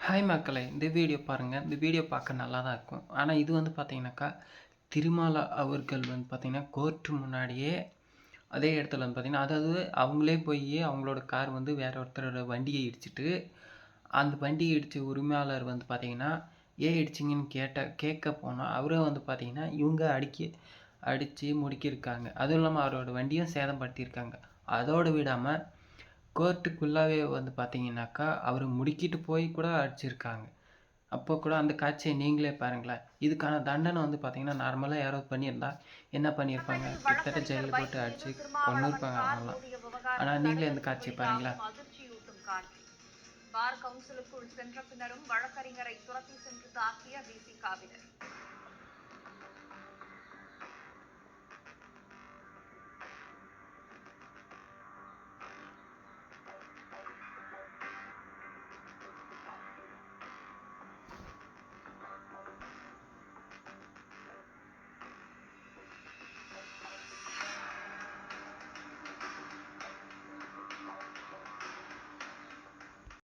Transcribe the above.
Hi மக்களே! இந்த video பாருங்கள். இந்த வீடியோ பார்க்க நல்லா தான் இருக்கும். ஆனால் இது வந்து பார்த்தீங்கன்னாக்கா, திருமாலா அவர்கள் வந்து பார்த்தீங்கன்னா, கோர்ட்டு முன்னாடியே அதே இடத்துல வந்து பார்த்தீங்கன்னா, அதாவது அவங்களே போய் அவங்களோட கார் வந்து வேற ஒருத்தரோட வண்டியை இடிச்சிட்டு, அந்த வண்டிய இடிச்ச உரிமையாளர் வந்து பார்த்தீங்கன்னா, ஏன் இடிச்சீங்கன்னு கேட்க போனா, அவரே வந்து பார்த்தீங்கன்னா, இவங்க அடிச்சு முடுக்கியிருக்காங்க. அதுவும் இல்லாம அவரோட வண்டியும் சேதப்படுத்தியிருக்காங்க. அதோடு விடாம கோர்ட்டுக்குள்ளாவே வந்து பார்த்தீங்கன்னாக்கா, அவரு முடுக்கிட்டு போய் கூட அடிச்சிருக்காங்க. அப்போ கூட அந்த காட்சிய நீங்களே பாருங்களேன். இதுக்கான தண்டனை வந்து பார்த்தீங்கன்னா, நார்மலா யாராவது பண்ணியிருந்தா என்ன பண்ணியிருப்பாங்க? தமிழகத்தில் கிட்டத்தட்ட வழக்கறிஞர் ஜெயில்ல போட்டு பைக் மீது அடிச்சு திருமாவளவன் கொன்னுருப்பாங்க கார் அவங்கலாம். மோதிய ஆனா விவகாரத்தில் நீங்களே இந்த அடுத்தடுத்து காட்சிய பாருங்களேன். வெளியாகும் அதிர்ச்சியூட்டும் காட்சி. பார் கவுன்சிலுக்குள் சென்ற பின்னரும் வழக்கறிஞரை துரத்தி சென்று தாக்கிய விசிகாவினர்.